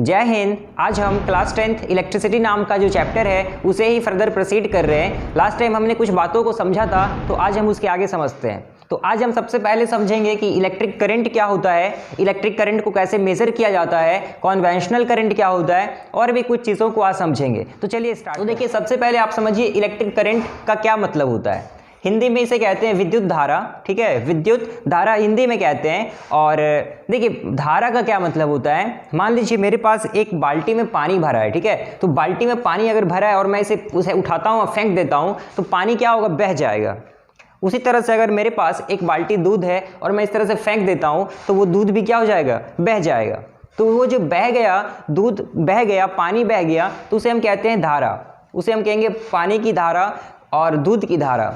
जय हिंद। आज हम क्लास 10th इलेक्ट्रिसिटी नाम का जो चैप्टर है उसे ही फर्दर प्रोसीड कर रहे हैं। लास्ट टाइम हमने कुछ बातों को समझा था, तो आज हम उसके आगे समझते हैं। तो आज हम सबसे पहले समझेंगे कि इलेक्ट्रिक करंट क्या होता है, इलेक्ट्रिक करंट को कैसे मेजर किया जाता है, कन्वेंशनल करंट क्या होता है, और भी कुछ चीज़ों को आज समझेंगे। तो चलिए स्टार्ट। तो देखिए, सबसे पहले आप समझिए इलेक्ट्रिक करंट का क्या मतलब होता है। हिंदी में इसे कहते हैं विद्युत धारा, ठीक है, विद्युत धारा हिंदी में कहते हैं। और देखिए, धारा का क्या मतलब होता है। मान लीजिए मेरे पास एक बाल्टी में पानी भरा है, ठीक है, तो बाल्टी में पानी अगर भरा है और मैं उसे उठाता हूँ और फेंक देता हूँ तो पानी क्या होगा, बह जाएगा। उसी तरह से अगर मेरे पास एक बाल्टी दूध है और मैं इस तरह से फेंक देता हूँ तो वो दूध भी क्या हो जाएगा, बह जाएगा। तो वो जो बह गया, दूध बह गया, पानी बह गया, तो उसे हम कहते हैं धारा। उसे हम कहेंगे पानी की धारा और दूध की धारा।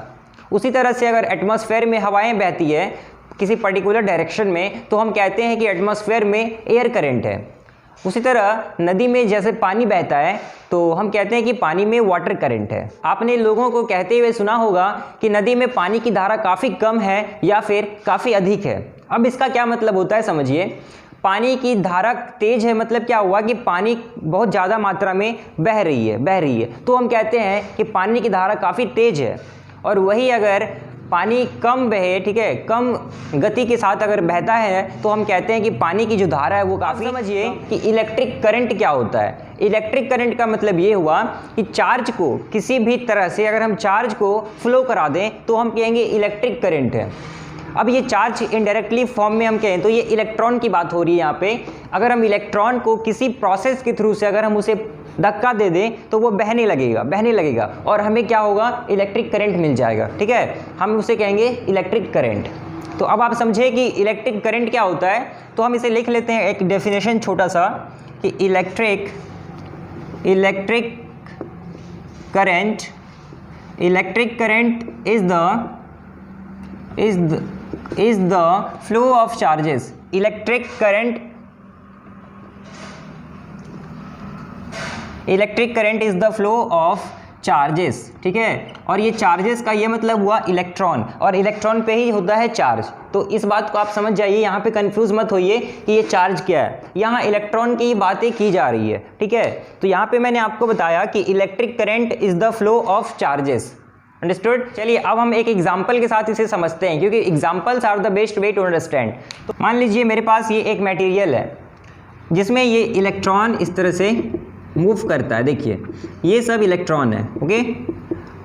उसी तरह से अगर एटमॉस्फेयर में हवाएं बहती है किसी पर्टिकुलर डायरेक्शन में तो हम कहते हैं कि एटमॉस्फेयर में एयर करंट है। उसी तरह नदी में जैसे पानी बहता है तो हम कहते हैं कि पानी में वाटर करंट है। आपने लोगों को कहते हुए सुना होगा कि नदी में पानी की धारा काफ़ी कम है या फिर काफ़ी अधिक है। अब इसका क्या मतलब होता है, समझिए। पानी की धारा तेज है, मतलब क्या हुआ कि पानी बहुत ज़्यादा मात्रा में बह रही है, तो हम कहते हैं कि पानी की धारा काफ़ी तेज है। और वही अगर पानी कम बहे, ठीक है, कम गति के साथ अगर बहता है तो हम कहते हैं कि पानी की जो धारा है वो काफ़ी। समझिए कि इलेक्ट्रिक करंट क्या होता है। इलेक्ट्रिक करंट का मतलब ये हुआ कि चार्ज को किसी भी तरह से अगर हम चार्ज को फ्लो करा दें तो हम कहेंगे इलेक्ट्रिक करंट है। अब ये चार्ज इनडायरेक्टली फॉर्म में हम कहें तो ये इलेक्ट्रॉन की बात हो रही है यहाँ पे। अगर हम इलेक्ट्रॉन को किसी प्रोसेस के थ्रू से अगर हम उसे धक्का दे दें तो वो बहने लगेगा और हमें क्या होगा, इलेक्ट्रिक करंट मिल जाएगा, ठीक है। हम उसे कहेंगे इलेक्ट्रिक करंट। तो अब आप समझे कि इलेक्ट्रिक करंट क्या होता है। तो हम इसे लिख लेते हैं एक डेफिनेशन छोटा सा कि electric current is the flow of charges। Electric current is the flow of charges, ठीक है। और ये चार्जेस का ये मतलब हुआ इलेक्ट्रॉन, और इलेक्ट्रॉन पे ही होता है चार्ज। तो इस बात को आप समझ जाइए, यहाँ पे कंफ्यूज मत होइए कि ये चार्ज क्या है। यहाँ इलेक्ट्रॉन की बातें की जा रही है, ठीक है। तो यहाँ पे मैंने आपको बताया कि electric current is the flow of charges. Understood. चलिए अब हम एक एग्जाम्पल के साथ इसे समझते हैं, क्योंकि examples are the best way to understand. तो मान लीजिए मेरे पास ये एक मटेरियल है जिसमें ये इलेक्ट्रॉन इस तरह से मूव करता है। देखिए ये सब इलेक्ट्रॉन है, ओके।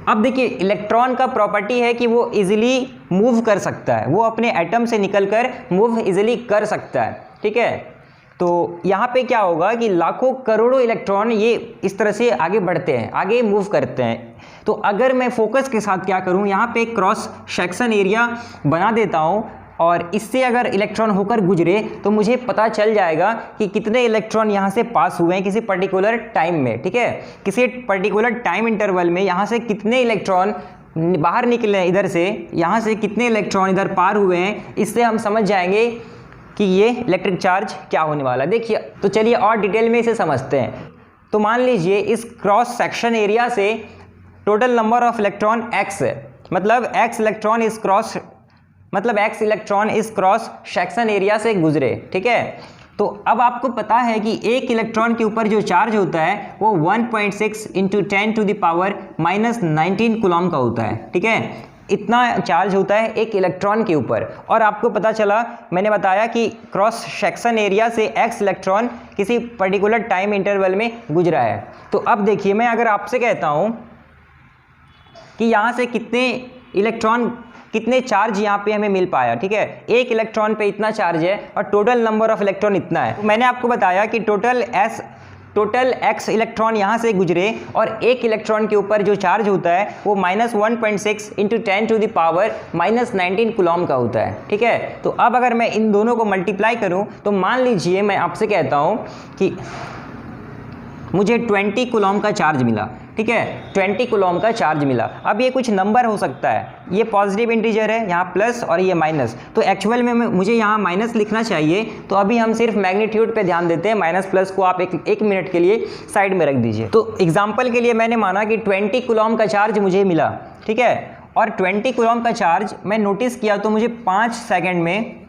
अब देखिए इलेक्ट्रॉन का प्रॉपर्टी है कि वो इजीली मूव कर सकता है, वो अपने एटम से निकलकर मूव इजीली कर सकता है, ठीक है। तो यहाँ पे क्या होगा कि लाखों करोड़ों इलेक्ट्रॉन ये इस तरह से आगे बढ़ते हैं, आगे मूव करते हैं। तो अगर मैं फोकस के साथ क्या करूँ, यहाँ पे क्रॉस सेक्शन एरिया बना देता हूँ और इससे अगर इलेक्ट्रॉन होकर गुजरे तो मुझे पता चल जाएगा कि कितने इलेक्ट्रॉन यहाँ से पास हुए हैं किसी पर्टिकुलर टाइम में, ठीक है। किसी पर्टिकुलर टाइम इंटरवल में यहाँ से कितने इलेक्ट्रॉन बाहर निकले हैं, इधर से यहाँ से कितने इलेक्ट्रॉन इधर पार हुए हैं। इससे हम समझ जाएंगे कि ये इलेक्ट्रिक चार्ज क्या होने वाला है। देखिए, तो चलिए और डिटेल में इसे समझते हैं। तो मान लीजिए इस क्रॉस सेक्शन एरिया से total number of electron x है, मतलब x इलेक्ट्रॉन इस क्रॉस सेक्शन एरिया से गुजरे, ठीक है। तो अब आपको पता है कि एक इलेक्ट्रॉन के ऊपर जो चार्ज होता है वो 1.6 इंटू 10⁻⁻19 कूलम का होता है, ठीक है। इतना चार्ज होता है एक इलेक्ट्रॉन के ऊपर। और आपको पता चला, मैंने बताया कि क्रॉस सेक्शन एरिया से x इलेक्ट्रॉन किसी पर्टिकुलर टाइम इंटरवल में गुजरा है। तो अब देखिए, मैं अगर आपसे कहता हूँ कि यहाँ से कितने चार्ज यहाँ पे हमें मिल पाया, ठीक है। एक इलेक्ट्रॉन पे इतना चार्ज है और टोटल नंबर ऑफ इलेक्ट्रॉन इतना है। तो मैंने आपको बताया कि टोटल x इलेक्ट्रॉन यहाँ से गुजरे और एक इलेक्ट्रॉन के ऊपर जो चार्ज होता है वो -1.6 इंटू 10⁻⁻19 कूलम का होता है, ठीक है। तो अब अगर मैं इन दोनों को मल्टीप्लाई करूँ तो मान लीजिए मैं आपसे कहता हूँ कि मुझे 20 कूलम का चार्ज मिला, ठीक है, 20 कूलम का चार्ज मिला। अब ये कुछ नंबर हो सकता है, ये पॉजिटिव इंटीजर है, यहाँ प्लस और ये माइनस। तो एक्चुअल में मुझे यहाँ माइनस लिखना चाहिए, तो अभी हम सिर्फ मैग्नीट्यूड पे ध्यान देते हैं। माइनस प्लस को आप एक मिनट के लिए साइड में रख दीजिए। तो एग्जाम्पल के लिए मैंने माना कि 20 कूलम का चार्ज मुझे मिला, ठीक है, और 20 कूलम का चार्ज मैं नोटिस किया तो मुझे 5 सेकेंड में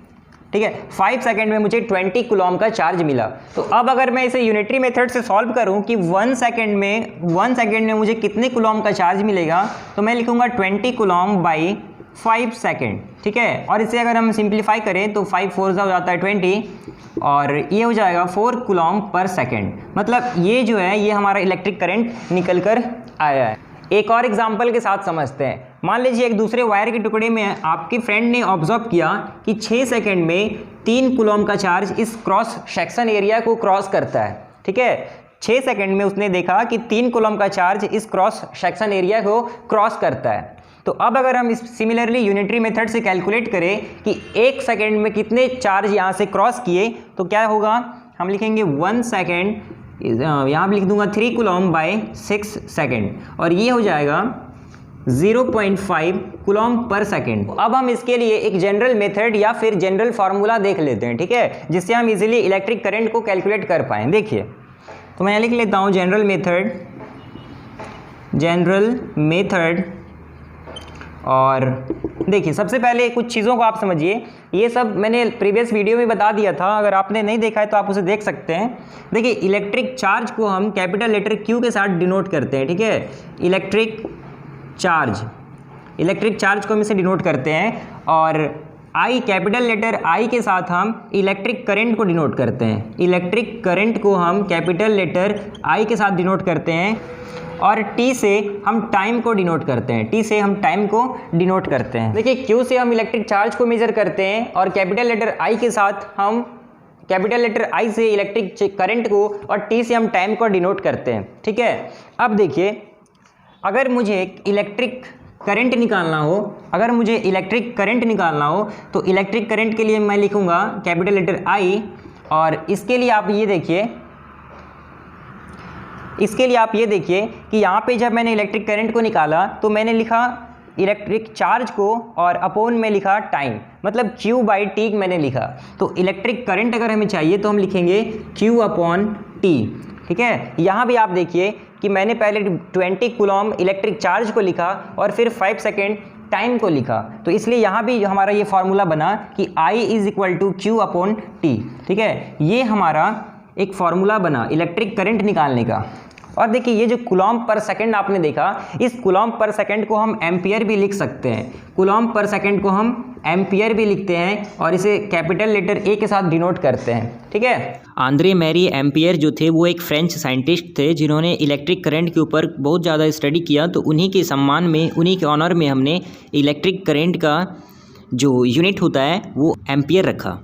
ठीक है, 5 सेकंड में मुझे 20 कूलम का चार्ज मिला। तो अब अगर मैं इसे यूनिटरी मेथड से सॉल्व करूं कि 1 सेकंड में मुझे कितने कूलम का चार्ज मिलेगा, तो मैं लिखूंगा 20 कूलम बाई 5 सेकंड, ठीक है। और इसे अगर हम सिंप्लीफाई करें तो 5 4 हो जाता है 20 और ये हो जाएगा 4 कूलम पर सेकंड। मतलब ये जो है ये हमारा इलेक्ट्रिक करंट निकल कर आया है। एक और एग्जांपल के साथ समझते हैं। मान लीजिए एक दूसरे वायर के टुकड़े में आपके फ्रेंड ने ऑब्जर्व किया कि 6 सेकंड में 3 कूलम का चार्ज इस क्रॉस सेक्शन एरिया को क्रॉस करता है, ठीक है। 6 सेकंड में उसने देखा कि 3 कूलम का चार्ज इस क्रॉस सेक्शन एरिया को क्रॉस करता है। तो अब अगर हम इस सिमिलरली यूनिटरी मेथड से कैलकुलेट करें कि 1 सेकंड में कितने चार्ज यहाँ से क्रॉस किए, तो क्या होगा, हम लिखेंगे 1 सेकंड, यहाँ पर लिख दूंगा 3 कूलम बाय 6 सेकंड और ये हो जाएगा 0.5 कूलम पर सेकंड। अब हम इसके लिए एक जनरल मेथड या फिर जनरल फार्मूला देख लेते हैं, ठीक है, जिससे हम इजीली इलेक्ट्रिक करंट को कैलकुलेट कर पाएँ। देखिए, तो मैं लिख लेता हूँ जनरल मेथड। और देखिए, सबसे पहले कुछ चीज़ों को आप समझिए। ये सब मैंने प्रीवियस वीडियो में बता दिया था, अगर आपने नहीं देखा है तो आप उसे देख सकते हैं। देखिए, इलेक्ट्रिक चार्ज को हम कैपिटल लेटर Q के साथ डिनोट करते हैं, ठीक है। इलेक्ट्रिक चार्ज को हम इसे डिनोट करते हैं और I, कैपिटल लेटर I के साथ हम इलेक्ट्रिक करंट को डिनोट करते हैं। इलेक्ट्रिक करंट को हम कैपिटल लेटर I के साथ डिनोट करते हैं और T से हम टाइम को डिनोट करते हैं। देखिए, Q से हम इलेक्ट्रिक चार्ज को मेजर करते हैं और कैपिटल लेटर I के साथ हम कैपिटल लेटर I से इलेक्ट्रिक करंट को और T से हम टाइम को डिनोट करते हैं, ठीक है। अब देखिए, अगर मुझे इलेक्ट्रिक करंट निकालना हो तो इलेक्ट्रिक करंट के लिए मैं लिखूंगा कैपिटल लेटर I और इसके लिए आप ये देखिए कि यहाँ पे जब मैंने इलेक्ट्रिक करंट को निकाला तो मैंने लिखा इलेक्ट्रिक चार्ज को और अपोन में लिखा टाइम, मतलब Q बाई T मैंने लिखा। तो इलेक्ट्रिक करंट अगर हमें चाहिए तो हम लिखेंगे Q अपॉन T, ठीक है। यहाँ भी आप देखिए कि मैंने पहले 20 कूलम इलेक्ट्रिक चार्ज को लिखा और फिर 5 सेकेंड टाइम को लिखा, तो इसलिए यहाँ भी हमारा ये फॉर्मूला बना कि I is equal to Q upon T, ठीक है। ये हमारा एक फॉर्मूला बना इलेक्ट्रिक करंट निकालने का। और देखिए, ये जो कूलम पर सेकंड आपने देखा, इस कूलम पर सेकंड को हम एम्पियर भी लिख सकते हैं। कूलम पर सेकंड को हम एम्पियर भी लिखते हैं और इसे कैपिटल लेटर A के साथ डिनोट करते हैं, ठीक है। आंद्रे मैरी एम्पियर जो थे वो एक फ्रेंच साइंटिस्ट थे जिन्होंने इलेक्ट्रिक करंट के ऊपर बहुत ज़्यादा स्टडी किया। तो उन्हीं के सम्मान में, उन्हीं के ऑनर में हमने इलेक्ट्रिक करंट का जो यूनिट होता है वो एम्पियर रखा।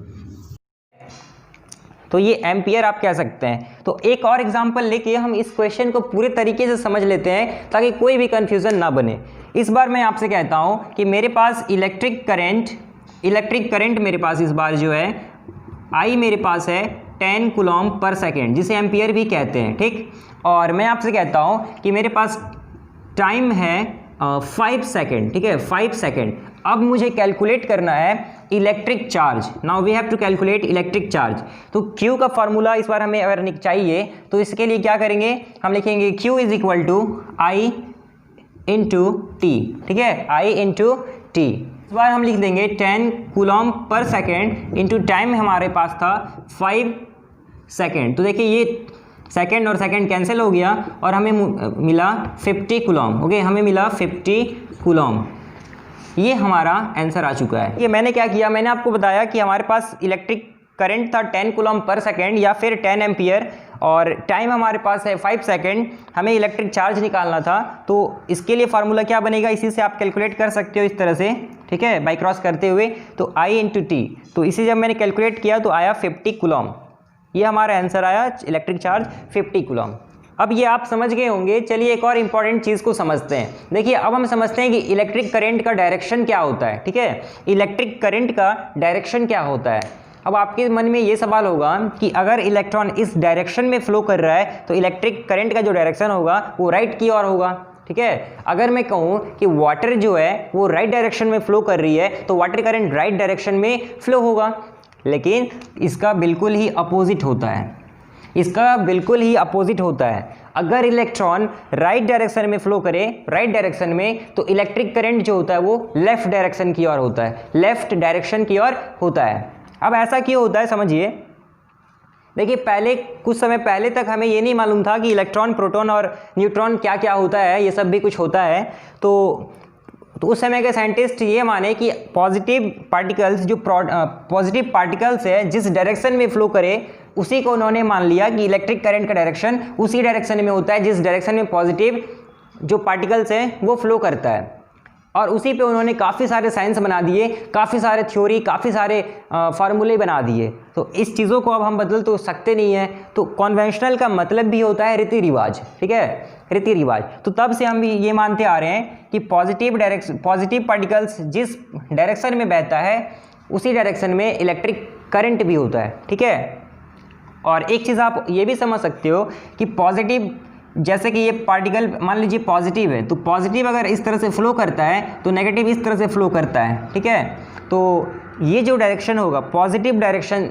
तो ये एम्पियर आप कह सकते हैं। तो एक और एग्जांपल लेके हम इस क्वेश्चन को पूरे तरीके से समझ लेते हैं ताकि कोई भी कंफ्यूजन ना बने। इस बार मैं आपसे कहता हूँ कि मेरे पास इलेक्ट्रिक करंट मेरे पास इस बार जो है I मेरे पास है 10 कूलम पर सेकेंड, जिसे एम्पियर भी कहते हैं, ठीक। और मैं आपसे कहता हूँ कि मेरे पास टाइम है 5 सेकेंड, ठीक है, 5 सेकेंड। अब मुझे कैलकुलेट करना है electric charge. Now we have to calculate electric charge. तो Q का फॉर्मूला इस बार हमें अगर चाहिए तो इसके लिए क्या करेंगे, हम लिखेंगे Q is equal to I into T, ठीक है, I इंटू टी। इस बार हम लिख देंगे 10 coulomb per second into time हमारे पास था 5 सेकेंड। तो देखिए, ये सेकेंड और सेकेंड कैंसिल हो गया और हमें मिला 50 कूलम। ओके, हमें मिला 50 कूलम। ये हमारा आंसर आ चुका है। ये मैंने क्या किया, मैंने आपको बताया कि हमारे पास इलेक्ट्रिक करंट था 10 कूलम पर सेकेंड या फिर 10 एम्पियर और टाइम हमारे पास है 5 सेकेंड। हमें इलेक्ट्रिक चार्ज निकालना था, तो इसके लिए फार्मूला क्या बनेगा, इसी से आप कैलकुलेट कर सकते हो इस तरह से, ठीक है, बाई क्रॉस करते हुए। तो I इंटू टी, तो इसे जब मैंने कैलकुलेट किया तो आया 50 कूलम। ये हमारा आंसर आया, इलेक्ट्रिक चार्ज 50 कूलम। अब ये आप समझ गए होंगे। चलिए एक और इंपॉर्टेंट चीज़ को समझते हैं। देखिए, अब हम समझते हैं कि इलेक्ट्रिक करंट का डायरेक्शन क्या होता है, ठीक है। इलेक्ट्रिक करंट का डायरेक्शन क्या होता है। अब आपके मन में ये सवाल होगा कि अगर इलेक्ट्रॉन इस डायरेक्शन में फ्लो कर रहा है तो इलेक्ट्रिक करंट का जो डायरेक्शन होगा वो राइट की ओर होगा, ठीक है। अगर मैं कहूँ कि वाटर जो है वो राइट डायरेक्शन में फ्लो कर रही है तो वाटर करंट राइट डायरेक्शन में फ्लो होगा, लेकिन इसका बिल्कुल ही अपोजिट होता है। अगर इलेक्ट्रॉन राइट डायरेक्शन में फ्लो करे, राइट डायरेक्शन में, तो इलेक्ट्रिक करंट जो होता है वो लेफ्ट डायरेक्शन की ओर होता है, अब ऐसा क्यों होता है समझिए। देखिए पहले कुछ समय पहले तक हमें ये नहीं मालूम था कि इलेक्ट्रॉन, प्रोटॉन और न्यूट्रॉन क्या क्या होता है, ये सब भी कुछ होता है। तो उस समय के साइंटिस्ट ये माने कि पॉजिटिव पार्टिकल्स, जो पॉजिटिव पार्टिकल्स है जिस डायरेक्शन में फ्लो करे उसी को उन्होंने मान लिया कि इलेक्ट्रिक करंट का डायरेक्शन उसी डायरेक्शन में होता है जिस डायरेक्शन में पॉजिटिव जो पार्टिकल्स हैं वो फ्लो करता है। और उसी पे उन्होंने काफ़ी सारे साइंस बना दिए, काफ़ी सारे थ्योरी, काफ़ी सारे फार्मूले बना दिए। तो इस चीज़ों को अब हम बदल तो सकते नहीं हैं। तो कॉन्वेंशनल का मतलब भी होता है रीति रिवाज, ठीक है, रीति रिवाज। तो तब से हम ये मानते आ रहे हैं कि पॉजिटिव पार्टिकल्स जिस डायरेक्शन में बहता है उसी डायरेक्शन में इलेक्ट्रिक करंट भी होता है, ठीक है। और एक चीज़ आप ये भी समझ सकते हो कि पॉजिटिव, जैसे कि ये पार्टिकल मान लीजिए पॉजिटिव है, तो पॉजिटिव अगर इस तरह से फ्लो करता है तो नेगेटिव इस तरह से फ्लो करता है, ठीक है। तो ये जो डायरेक्शन होगा पॉजिटिव डायरेक्शन,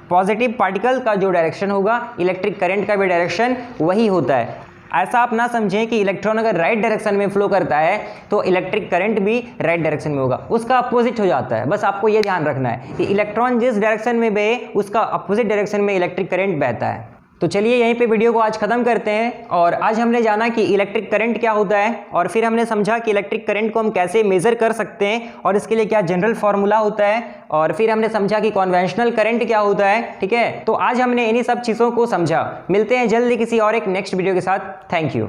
पॉजिटिव पार्टिकल का जो डायरेक्शन होगा इलेक्ट्रिक करंट का भी डायरेक्शन वही होता है। ऐसा आप ना समझें कि इलेक्ट्रॉन अगर राइट डायरेक्शन में फ्लो करता है तो इलेक्ट्रिक करंट भी राइट डायरेक्शन में होगा, उसका अपोजिट हो जाता है। बस आपको ये ध्यान रखना है कि इलेक्ट्रॉन जिस डायरेक्शन में बहे उसका अपोजिट डायरेक्शन में इलेक्ट्रिक करंट बहता है। तो चलिए यहीं पे वीडियो को आज ख़त्म करते हैं। और आज हमने जाना कि इलेक्ट्रिक करंट क्या होता है, और फिर हमने समझा कि इलेक्ट्रिक करंट को हम कैसे मेज़र कर सकते हैं और इसके लिए क्या जनरल फार्मूला होता है, और फिर हमने समझा कि कॉन्वेंशनल करंट क्या होता है, ठीक है। तो आज हमने इन्हीं सब चीज़ों को समझा। मिलते हैं जल्दी किसी और एक नेक्स्ट वीडियो के साथ। Thank you.